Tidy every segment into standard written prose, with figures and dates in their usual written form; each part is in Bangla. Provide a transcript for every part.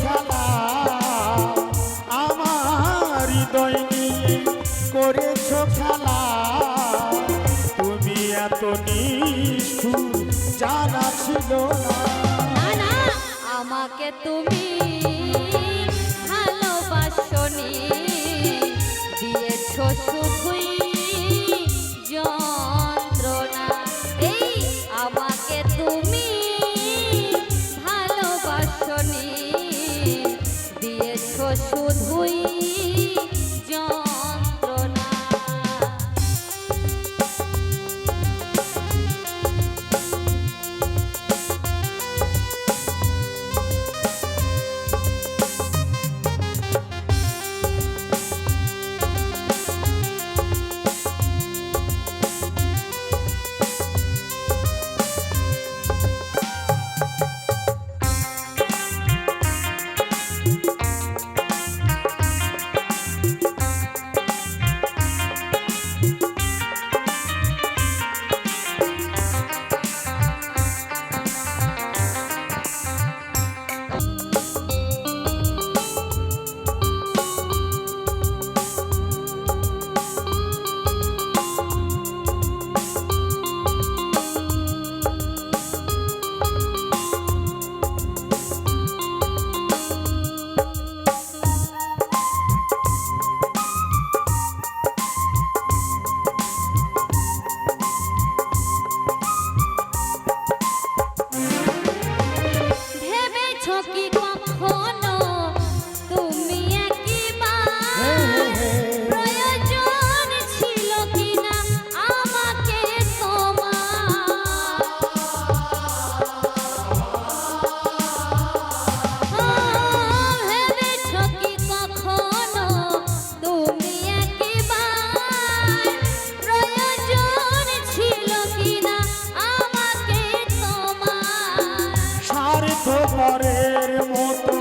খেলা আমার হৃদয় নিয়ে করেছো খেলা তুমি এত নিষ্ঠুর জানা ছিল না না আমাকে তুমি ভালোবাসনি দিয়েছো শুধুই যন্ত্রণা এই আমাকে তুমি ভালোবাসনি দিয়েছো শুধুই যন্ত্রণা পরের মতো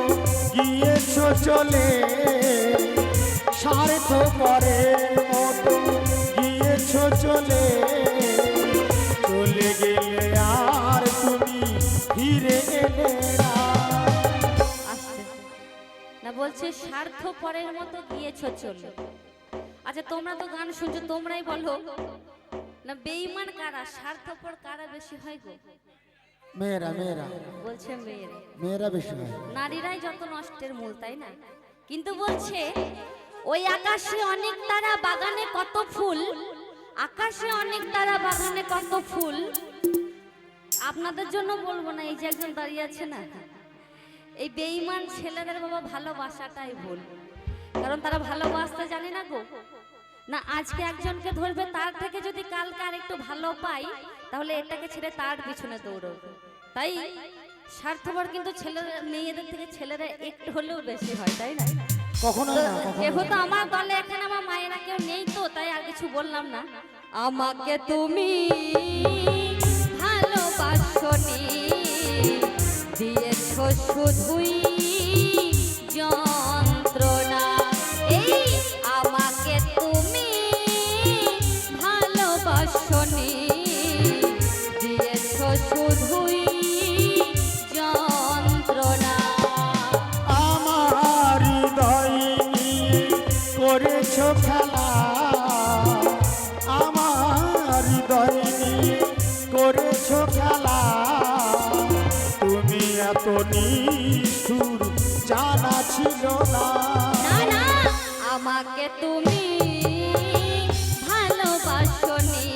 গিয়েছো চলে স্বার্থ পরের মতো গিয়েছো চলে চলে গেলে আর তুমি ফিরে এলে না বলছে স্বার্থ পরের মতো গিয়েছো চলে আচ্ছা তোমরা তো গান শুনছো তোমরাই বলো না বেঈমান কারা স্বার্থপর কারা বেশি হয় গো মেয়েরা মেয়েরা বলছে মেয়েরা মেয়েরা বেশি হয় নারীরাই যত নষ্টের মূল তাই না কিন্তু বলছে ওই আকাশে অনেক তারা বাগানে কত ফুল আকাশে অনেক তারা বাগানে কত ফুল আপনাদের জন্য বলবো না এই যে একজন দাঁড়িয়ে আছে না এই বেঈমান ছেলেদের বাবা ভালোবাসাটাই ভুল কারণ তারা ভালোবাসতে জানে না গো না আজকে একজনকে ধরবে তার থেকে যদি কালকে আর একটু ভালো পাই তাহলে এটাকে ছেড়ে তার পিছনে দৌড়বে তাই স্বার্থপর কিন্তু ছেলেরা মেয়েদের থেকে ছেলেরা একটু হলেও বেশি হয় তাই না কখনো না যেহেতু আমার দলে এখানে আমার মায়েরা কেউ নেই তো তাই আর কিছু বললাম না আমাকে তুমি ভালোবাসনি দিয়েছো শুধুই যন্ত্রণা এই আমাকে তুমি ভালোবাসনি দিয়েছো শুধুই যন্ত্রণা আমার হৃদয় নিয়ে করেছো খেলা আমার হৃদয় নিয়ে করেছো খেলা তুমি এত নিষ্ঠুর জানা ছিল না না আমাকে তুমি ভালোবাসনি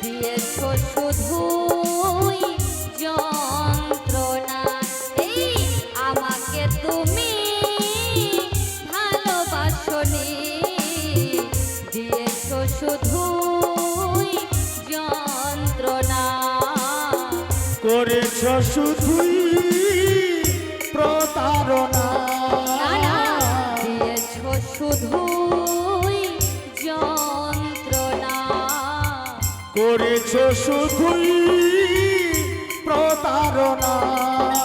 দিয়েছো শুধুই যন্ত্রণা এই আমাকে তুমি ভালোবাসনি দিয়েছো শুধুই যন্ত্রণা করেছো শুধুই প্রতারণা দিয়েছো শুধুই যন্ত্রণা করেছো শুধুই প্রতারণা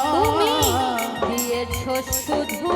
তুমি দিয়েছো শুধু